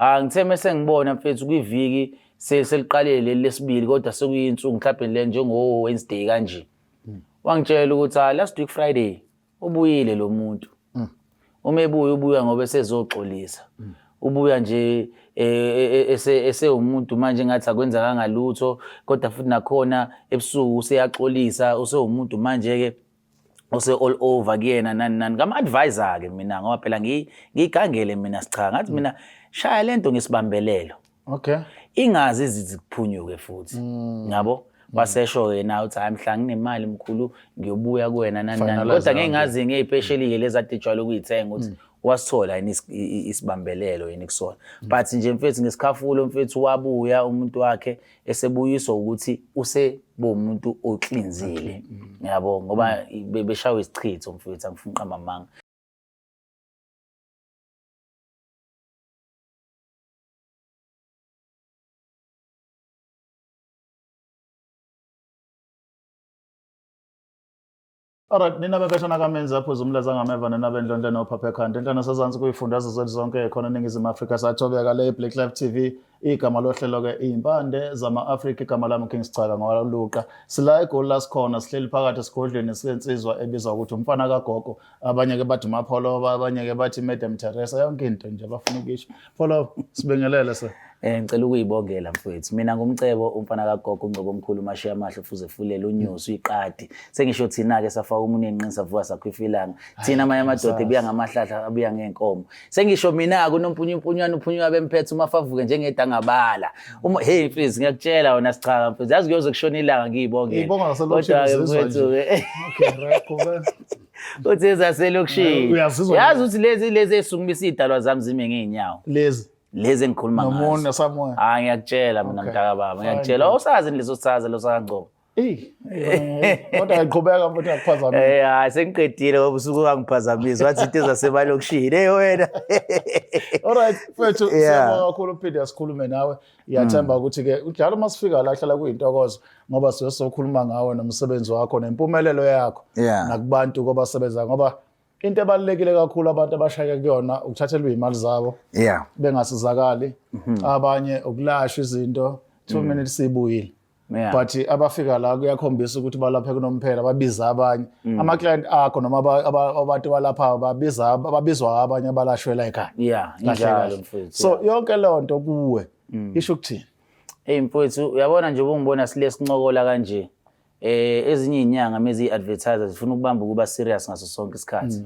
Ngithe mase ngibona mfethu kwiviki seliqalele lesibili kodwa sekuyinsuku mhlawumbe le njengo Wednesday kanje. Wangitshela ukuthi last week Friday ubuyile lo muntu. Uma ubuya ngoba esezoxolisa. Ubuya nje esewumuntu manje ngathi akwenzakanga lutho kodwa futhi nakhona ebusuku useyaxolisa usewumuntu manje ke ose all over kuyena nani ngama advisor ke mina ngoba phela ngigangele mina sicha ngathi mina shaya lento ngisibambelelo. Okay. Ingazi izikuphunyuke futhi. Ngabo wasesho yena uthi mhla nginemali mkhulu ngiyobuya kuwena nani kodwa ngingazi ngezipesheli lezi adijwala ukuyithenga ukuthi wasithola yini isibambelelo yini kusona. But nje mfethu ngesikhafulo mfethu wabuya umuntu wakhe esebuyiswa ukuthi umuntu ocleansile. Yabo ngoba bebeshawa isichitho mfethu angifuni uqamba amanga. Alright, nina bekashana kamenza apho umlaza ngameva nabendlonhle nophapha ekhanda. Enhlana sazansi kuyifundazwe zonke ekhona eNingizimu Afrika sathobeka le Black Life TV. Igama lohlelo ke impande zama Africa igama lami King Sichaka ngwaluqa. Sila eGold Last Corner sihleli phakathi esigodlweni sensizwa ebizwa ukuthi umfana kagogo. Abanye ke bathi Mapholo, abanye ke bathi Madam Teresa, yonke into nje bafuna ukisho. Follow sibingelele sir. Ngicela ukuyibongela mfowethu. Mina ngumcebo umfana kagogo uNgcobo omkhulu uMashiya amahle fuze fulela uNyosi uyiqadi. Sengisho thina ke safa umuntu enqinisa savuka sakhwifilanga. Thina amanye amadoda ebuya ngamahlahla abuya ngenkomo. Sengisho mina kunompunyimpunywana uphunywa bemphethe umafavuke njengedangabala. Hey please ngiyakutshela wena sichaka mfowethu. Yazi kuyoze kushona ilanga ngiyibongela. Ibonga ngaselokishini mfowethu. Okay, right kuba. Uthi zaselokishini. Yazi ukuthi lezi esukumisa idalwa zami zime ngeenyawo. Lezi engikhuluma ngazo. Nomuntu samoya. Ngiyakutshela mina mntaka baba. Ngiyakutshela usazi leso sazi lo sakaNgcobo. Kodwa ngiqhubeka mfowethu akuphazamisa. Hayi sengiqedile ngoba usuku ungangiphazamisa wathi into zasemalokishini wena. Alright mfowethu siyabonga kakhulu uphinde asikhulume nawe. Iyathemba ukuthi ke njalo masifika la hlala kuyintokozo ngoba siyokhuluma ngawe nomsebenzi wakho nempumelelo yakho nakubantu kobasebenza ngoba into ebalekile kakhulu abantu abashaya kuyona ukuthathelwa imali zabo bengasizakali abanye ukulashwa izinto 2 minutes sibuyile but abafika la kuyakhombisa ukuthi balapha kunomphela babiza abanye ama client akho noma abantu balapha babizwa abanye balashwela ekhaya njalo mfowethu. So yonke le nto kuwe isho ukuthini? Mfowethu uyabona nje ubungibona sile sincokola kanje ezinye inyanga mezi advertisers zifuna ukubamba ukuba serious ngaso sonke isikhathi.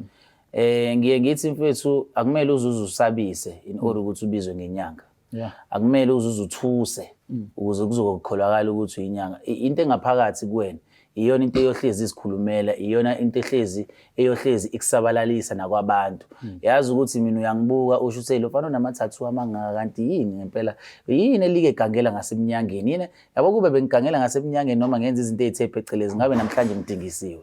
Ngiye ngithi mfethu akumele uzuze usabise in order ukuthi ubizwe ngenyanga. Akumele uzuze uthuse ukuze kuzokukholakala ukuthi uyinyanga. Into engaphakathi kuwena iyona into eyohlezi isikhulumela, iyona into eyohlezi ikusabalalisa nakwabantu. Yazi ukuthi mina uyangibuka usho ukuthi lo fana namathathu amangaka kanti yini ngempela yini elike gangela ngasemnyangeni yini yabo kube bengigangela ngasemnyangeni noma ngenza izinto ezithe phecelezi ngabe namhlanje ngidingisiwe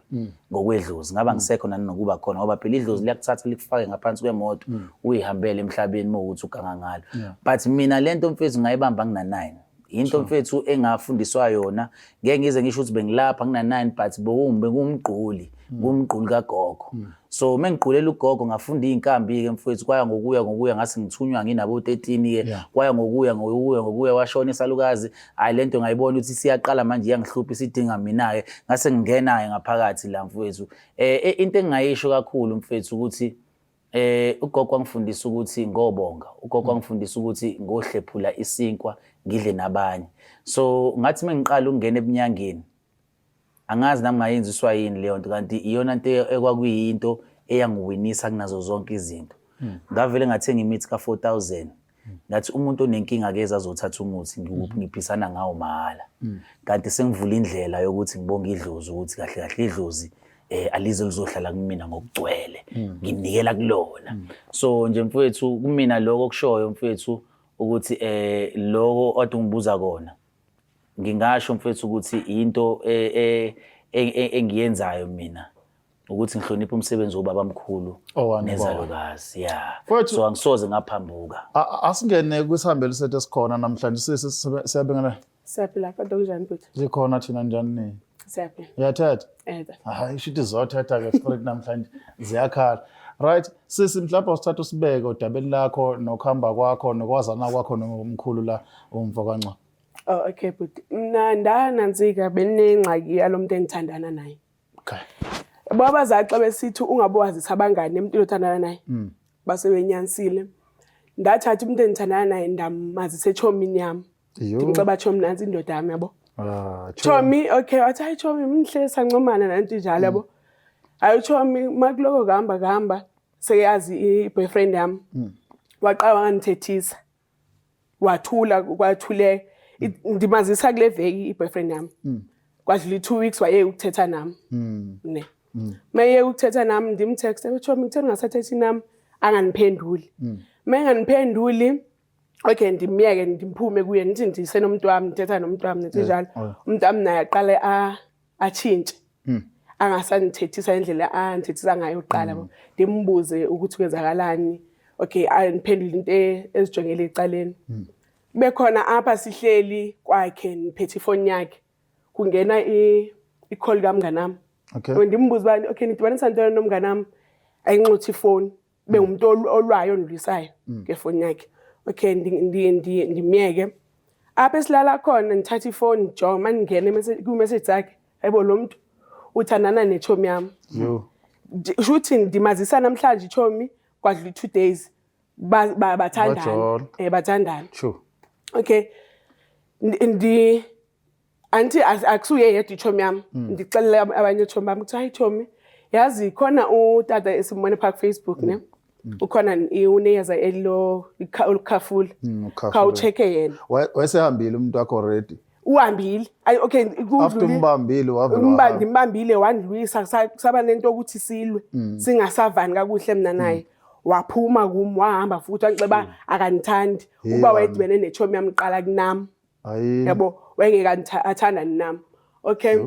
ngokwedlozi ngaba ngisekho nani nokuba khona ngoba phela idlozi liyakuthatha likufake ngaphansi kwemoto uyihambele emhlabeni mokuthi uganga ngalo. But mina lento mfethu ngayibamba ngina9 into mfethu engafundiswa yona ngeke ngize ngisho ukuthi bengilapha ngina9 but bengumgquli kagogo. So mengiqulela ugogo ngafunda izinkambi ke mfethu kwaya ngokuya ngase ngithunywa nginabo 13 ke kwaya ngokuya washona isalukazi hayi lento ngayibona ukuthi siyaqala manje iyangihlupha isidinga mina ke ngase ngingena ngaphakathi la mfethu. Into engayisho kakhulu mfethu ukuthi ugogo wangifundisa ukuthi ngobonga, ugogo wangifundisa ukuthi ngohlephula isinkwa ngidle nabanye. So ngathi mengiqala ukungena ebunyangeni angazi nami ngayenziswa yini leyo nto kanti iyona into ekwakuyinto eyangiwinisa kunazo zonke izinto. Ngavele ngathenga imithi ka4000 ngathi umuntu onenkinga akeze azothatha umuthi ngiphisana ngawo mahala. Kanti sengivula indlela yokuthi ngibonge idlozi ukuthi kahle idlozi alize lizohlala kumina ngokugcwele nginikela kulona. So nje mfowethu kumina lokho kushoyo mfowethu ukuthi lokho othi ngibuza kona ngingasho mfowethu ukuthi into engiyenzayo mina ukuthi ngihloniphe umsebenzi wobaba omkhulu nezalukazi so angisoze ngaphambuka. Asingene kwisihambelo sethu esikhona namhlanje siyabingelela. Siyaphila kodwa kunjani futhi? Zikhona thina njani ni? Siyaphila. Yathatha? Hayi shithi zothatha ke straight namhlanje ziyakhala. Right, sisi mhlawumbe usithatha usibeke udabeni lakho nokuhamba kwakho nokwazana kwakho nomkhulu la umva kancane. Oh, okay, but mina ndananzika benengxaki yalomuntu engithandana naye. Okay. Abazali xa besithi ungabowazisa abangani empilo othandana naye. Basebenyanisile. Ndathatha umuntu engithandana naye ndamazisa echomini yami. Ngiceba chomi nansi indoda yami yabo. Chomi, okay, wathi hayi chomi mhle sancomana nanti njalo yabo. Hayi chomi makuloko kuhamba seyazi i-boyfriend yami. Waqala wangithethisa. Kwathule ndimazisa kule veki i-boyfriend yami. Kwadlula 2 weeks waye ukuthetha nami. Ne. Maye ukuthetha nami ndimtext echomi ngithe ngasathethi nami anganiphenduli. Menganiphenduli okay ndimiyeke ndimphume kuye nithi ndisenomuntu wami ndithetha nomuntu wami nethi njalo. Umuntu wami naye aqale atshintshe. Angasanithethisa indlela anithethisa ngayo uqala bo. Ndimbuze ukuthi kwenzakalani. Okay aniphendule into ezijongele ecaleni. Bekhona apha sihleli kwakhe niphethe ifoni yakhe. Kungena i-call kamnganami. Okay. Ndimbuza bani okay nidibanisa ntoni nomnganami ayinxuthi ifoni bengumuntu olwayo ondlisayo ngefoni yakhe. Okay ndimiyeke apha esilala khona ngithatha ifoni jonga mangene ku message yakhe hayibo lo muntu uthandana nechomi yami. Shuthi ndimazisa namhlanje ichomi kwadlula 2 days bathandana bathandana. Sure. Okay anti akusuye yedwa ichomi yami ndicela abanye ichomi bami ukuthi hayi chomi yazi khona utata esimone pha ku Facebook ne ukhona uneyeza elilo ikhafula khawucheke yena wayesehambile umuntu wakho already uhambile okay after umbambile wavela ndimbambile wandlwisa saba nento ukuthi silwe singasavani kakuhle mina naye waphuma kum wahamba futhi waceba akanithandi uba wayedibene nechomi yami qala kunami yabo wayengeka athanda nami. Okay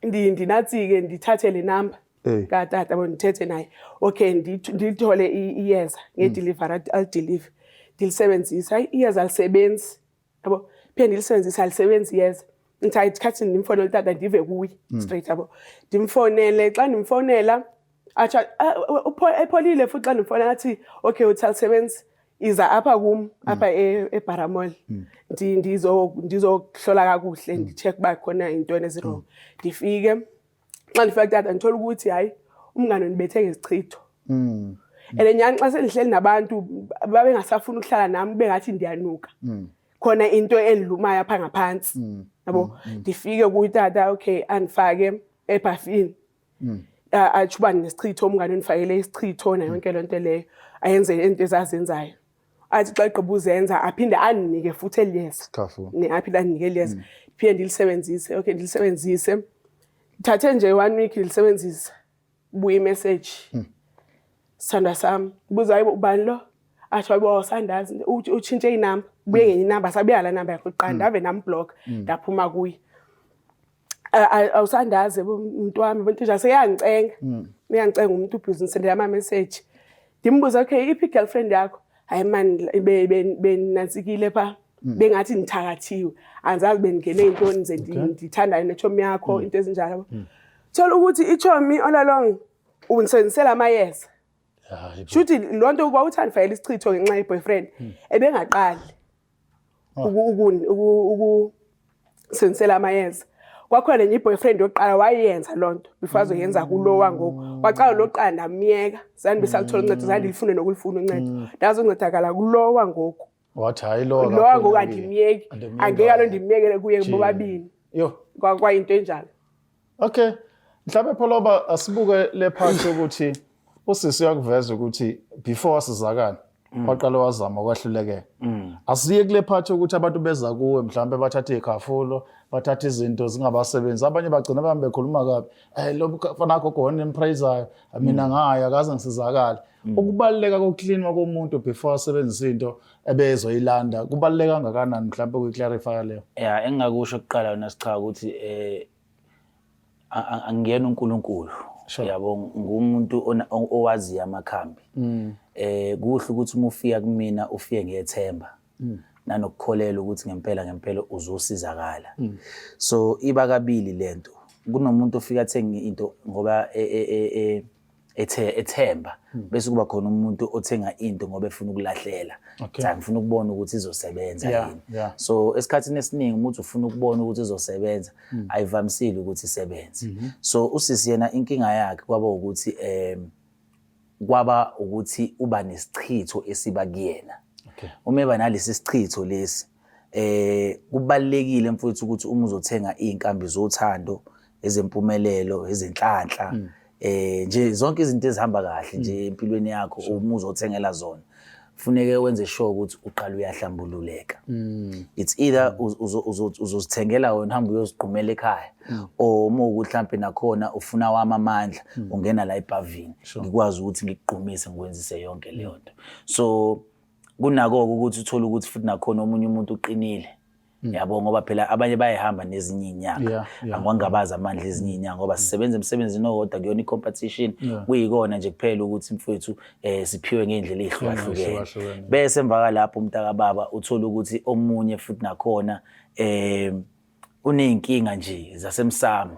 ndinathi-ke ndithathe le number katata yabo ndithethe naye. Okay ndithole iyeza ngedelivery alideliver ndilisebenzisa hayi iyeza alisebenzi yabo phela ndilisebenzisa alisebenzi iyeza ngithi ayikhathi ndimfonele tata ndive kuye straight yabo ndimfonele xa ndimfonela acha epholile futhi xa ndimfonela athi okay uthi alisebenzi iza apha kum apha eBaramol ndizohlola kakuhle ndicheck ba khona into ezirong ndifike xa ndifika tata ngithola ukuthi hayi umngane nibethe ngesichitho elenyani xa sendihleli nabantu babengasafuna ukuhlala nami bengathi ndiyanuka khona into endilumayo apha ngaphansi yabo ndifike kutata okay andifake eperfume achuba nesichitho umngane nifakele isichitho na yonke lonto leyo ayenze into ezazenzayo athi xa igqiba uzenza aphinde anike futhi eliyeza ne aphinde anike eliyeza phinde ndilisebenzise okay ndilisebenzise thathe nje 1 week ndilisebenzisa buye message sithanda sami buza hayibo ubani lo athi hayibo sandazi utshintshe inamba buye ngenye inamba sabuya la namba yakho iqanda ave nam block ndaphuma kuye awusandaze umuntu wami bonke nje seyangicenga umuntu business sendela ama message ndimbuza okay iphi girlfriend yakho hayi man benansikile pha bengathi nithakathiwe anzazi bengene intoni nje ndithandana nechomi yakho into ezinjalo thola ukuthi ichomi olalong unisebenzisela amayeza shuthi lonto kwawuthanda fayela isichitho ngenxa ye-boyfriend ebengaqali ukusebenzisela amayeza kwakhona nenye i-boyfriend yokuqala wayenza lonto before azoyenza kulo wangoku waqala loqanda amiyeka zani besalithola uncedo zani ndilifune nokulifuna uncedo ndazoncedakala kulo wangoku wathi hayi lo wangoku andimiyeki angeke lo ndimiyekele kuye bobabini yo kwayinto enjalo. Okay mhlawumbe pholoba asibuke le part ukuthi usisi uyakuveza ukuthi before asizakala waqala wazama ukwahluleke asiye kule part ukuthi abantu beza kuwe mhlawumbe bathathe ikhafulo bathatha izinto zingabasebenzi abanye bagcina bahambe bekhuluma kabi lo mfana wakho khona empraiseayo mina ngaya akaze ngisizakala ukubaleka kokuklinwa komuntu before asebenzisa into ebezoyilanda kubaleka kangakanani mhlawumbe ukuyiclarify leyo engingakusho ukuqala wena sicha ukuthi angiyena uNkulunkulu yabo ngumuntu owazi amakhambi kuhle ukuthi uma ufika kumina ufike ngethemba nanokukholela ukuthi ngempela uzosizakala so iba kabili lento kunomuntu ofika athenga into ngoba ethemba bese kuba khona umuntu othenga into ngoba efuna ukulahlela ngifuna ukubona ukuthi izosebenza yini so esikhathini esiningi umuntu ufuna ukubona ukuthi izosebenza ayivamisile ukuthi isebenze so usisi yena inkinga yakhe kwaba ukuthi uba nesichitho esiba kuyena uma eba nalesi sichitho lesi kubalekile mfowethu ukuthi uma uzothenga izinkambi zothando ezempumelelo ezenhlanhla nje zonke izinto ezihamba kahle nje empilweni yakho uma uzothengela zona kufuneke wenze sure ukuthi uqala uyahlambululeka it's either uzozithengela wona hamba uyoziqhumela ekhaya or uma ukuthi mhlambe nakhona ufuna wamamandla ungena la ePavini ngikwazi ukuthi ngikuqhumise ngikwenzise yonke leyo nto so kunako ukuthi uthola ukuthi futhi nakhona omunye umuntu uqinile yabo ngoba phela abanye bayahamba nezinye inyanga angwangabaza amandla ezinye inyanga ngoba sisebenza emsebenzini owodwa kuyona icompetition kuyikona nje kuphela ukuthi mfowethu siphiwe ngendlela ezihlukahlukene bese emva lapho umntaka baba uthola ukuthi omunye futhi nakhona uneyinkinga nje zasemsamo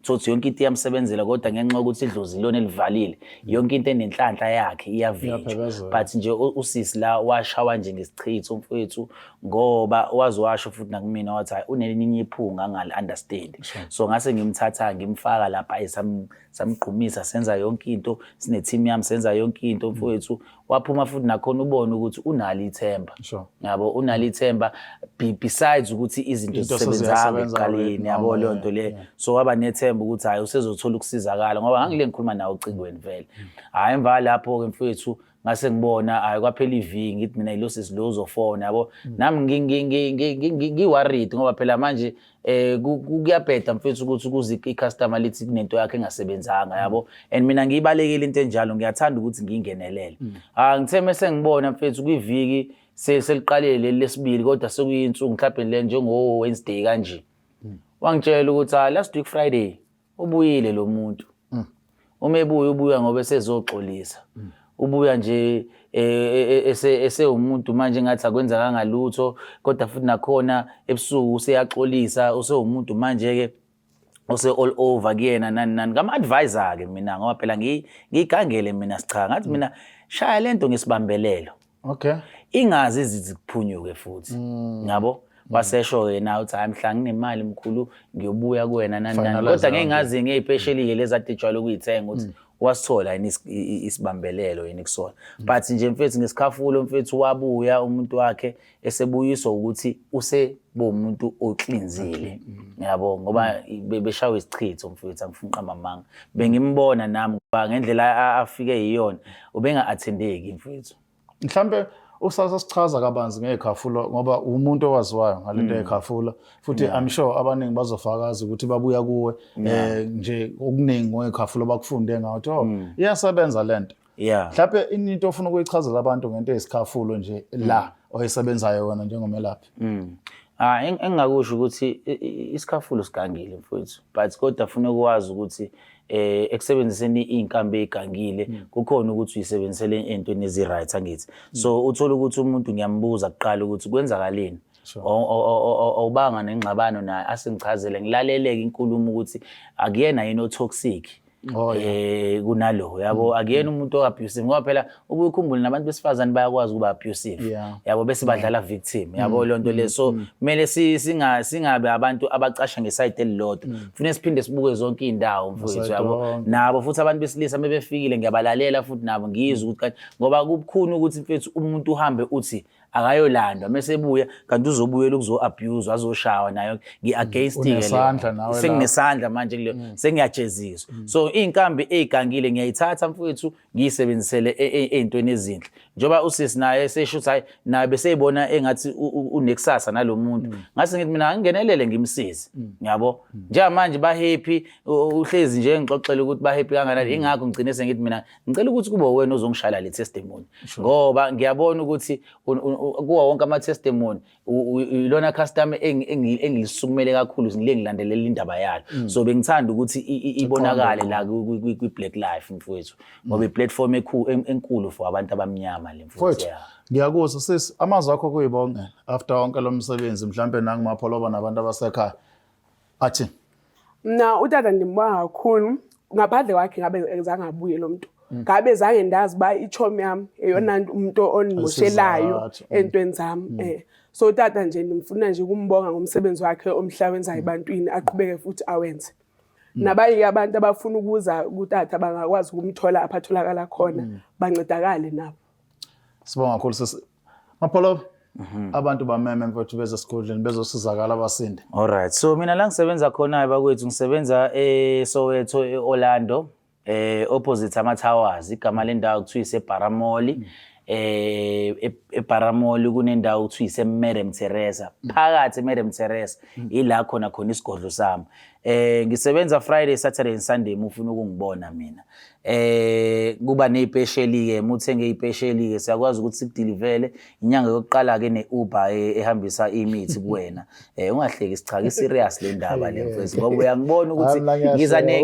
thothi yonke into iyamsebenzela kodwa ngenxa ukuthi idlozi lona elivalile yonke into enenhlanhla yakhe iyavinjwa but nje usisi la washawa nje ngesichitho mfowethu ngoba waziwasho futhi nakumina wathi hayi unelinye iphunga angali understand so ngase ngimthatha ngimfaka lapha samgqumisa senza yonke into sine team yami senza yonke into mfowethu waphuma futhi nakhona ubone ukuthi unali ithemba yabo unali ithemba besides ukuthi izinto zisebenzanga eqaleni yabo le nto le so waba nethemba ukuthi hayi usezothola ukusizakala ngoba ngangile ngikhuluma nawe ucingweni vele hayi emva lapho ke mfowethu ngase ngibona hayi kwaphela iviki ngithi mina ilosi silozo phone yabo nami ngiworried ngoba phela manje kuyabheda mfethu ukuthi kuze icustomer lithi kunento yakhe engasebenzanga yabo and mina ngiyibalekile into enjalo ngiyathanda ukuthi ngingenelele ngithe mase ngibona mfethu kwiviki seliqalele lesibili kodwa sekuyinsuku mhlawumbe le njengo Wednesday kanje wangitshela ukuthi last week Friday ubuyile lo muntu uma ubuya ngoba esezoxolisa ubuya nje ese umuntu manje ngathi akwenza kangalutho kodwa futhi nakhona ebusuku useyaxolisa usewumuntu manje ke use all over kuyena nani ngama advisor ke mina ngoba phela ngigangele mina sicha ngathi mina shaya lento ngesibambelelo ingazi izikuphunyuke futhi ngabo wasesho yena uthi amhla nginemali mkhulu ngiyobuya kuwena nani kodwa ngingazi ngezipecially ke lezi atijwala ukuyithenga ukuthi wasithola yini isibambelelo yini kusona but nje mfethu ngesikhafulo mfethu wabuya umuntu wakhe esebuyiswa ukuthi usebomuntu ocleansile yabo ngoba beshawe isichitho mfethu angifuni qamamanga bengimbona nami ngoba ngendlela afike yiyona ubenga attendeki mfethu mhlambe usasichaza kabanzi ngekhafulo ngoba umuntu owaziwayo ngalento yekhafula futhi I'm sure abaningi bazofakaza ukuthi babuya kuwe nje okuningi ngekhafulo bakufunde ngathi iyasebenza lento mhlawumbe into ofuna ukuyichazela abantu ngento yesikhafulo nje la oyisebenzayo wena njengomelaphi engingakusho ukuthi isikhafulo sigangile mfowethu but kodwa ufuna ukwazi ukuthi ekusebenziseni inkambi egangile kukhona ukuthi uyisebenzisele entweni ezi-right angithi so uthola ukuthi umuntu ngiyambuza kuqala ukuthi kwenzakaleni awubanga nengxabano naye asengichazele ngilaleleke inkulumo ukuthi akuyena yini otoxic kunalo yabo akuyena umuntu oabusive ngoba phela ukukhumbula nabantu besifazane bayakwazi ukuba abusive yabo bese badlala victim yabo lonto leso kumele singabe abantu abacasha ngeside elilodwa kufanele siphinde sibuke zonke indawo mfowethu yabo nabo futhi abantu besilisa bebefikile ngiyabalalela futhi nabo ngizwe ukuthi ngoba kubukhuni ukuthi mfethu umuntu uhambe uthi akayolandwa mase ebuya kanti uzobuyela ukuzo-abuse azoshawa nayo ngi-against ke senginesandla manje kuleyo sengiyajeziswa so inkambi egangile ngiyayithatha mfowethu ngiyisebenzisele ezintweni ezinhle njoba usisi naye esesho ukuthi hayi naye beseyibona engathi unekusasa nalomuntu ngase ngithi mina ngingenelele ngimsize ngiyabo njengamanje ba happy uhlezi nje ngixoxela ukuthi ba happy kangakanani ingakho ngicine sengithi mina ngicela ukuthi kube wena ozongishayela le testimony ngoba ngiyabona ukuthi kuwa wonke ama-testimony ilona customer engilisukumele kakhulu ngilandelela indaba yalo so bengithanda ukuthi ibonakale la kwi-Black Life mfowethu ngoba i-platform enkulu for abantu abamnyama le mfowethu ngiyakuzwa sis amazwi akho kuyibongela after wonke lo msebenzi mhlambe nangimapholoba nabantu abasekhaya athi na utata ndimbonga kakhulu ngaphandle kwakhe ngabe zange abuye lo muntu ngabe zange ndazi ba ichomi yami eyona umuntu onimoshelayo entweni zami so tata nje ngimfuna nje ukumbonga ngomsebenzi wakhe omhla wenza ebantwini aqhubeke futhi awenze nabanye abantu abafuna ukuza kutata bangakwazi ukumthola aphatholakala khona bancedakale nabo. Sibonga kakhulu sisi Mapholo. Abantu bameme mfowethu beze esigodleni bezosizakala abasinde. Alright, so mina la ngisebenza khona bakwethu ngisebenza Soweto eOrlando opposite ama-Towers igama lendawo kuthiwa iseBaramoli eBaramoli kunendawo kuthiwa iseMadam Teresa phakathi eMadam Teresa ila khona isigodlo sami. Ngisebenza Friday, Saturday and Sunday ufuna ukungibona mina. Kuba nezipesheli ke muthenge izipesheli ke siyakwazi ukuthi sikudilivele inyanga yokuqala ke neUber ehambisa imithi kuwena. Ungahleki sichaka serious le ndaba le mfethu ngoba uyangibona ukuthi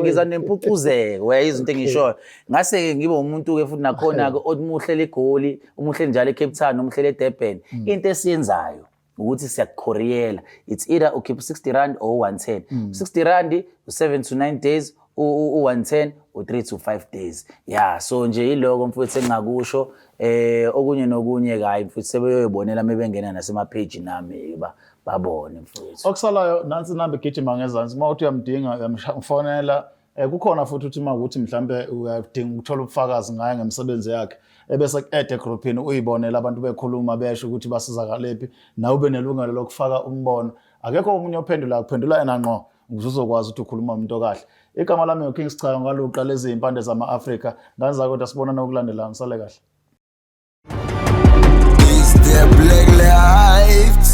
ngiza nempucuzeko uyayizinto engishoyo. Ngase ke ngibe umuntu ke futhi nakhona ke omuhle eGoli, umuhle njalo eCape Town, umuhle eDurban. Into esiyenzayo ukuthi siyakukhoriyela. It's either ukhipha 60 rand or 110. 60 rand 7 to 9 days, u110 u3 to 5 days. Yeah, so nje iloko mfuthu engakusho okunye nokunye kayi mfuthu sebeyoyibonela mebengena nasema page nami babone mfuthu. Okusalayo nansi inamba igijima ngezansi mawuthi uyamdinga uyamfonela kukhona futhi uthi makuthi mhlambe uyadinga ukuthola ubufakazi ngaye ngemsebenzi yakhe ebese ku-add egroupini uyibonela abantu bekhuluma besho ukuthi basizakalephi nawe ube nelungelo lokufaka umbono. Akekho umunye ophendula kuphendula yena ngqo ukuze uzokwazi ukuthi ukhuluma umuntu okahle. Igama lami uKings Chayo ngaloqa lezi impande zama-Afrika nganza kodwa sibonana ukulandela ngisale kahle. Is there black life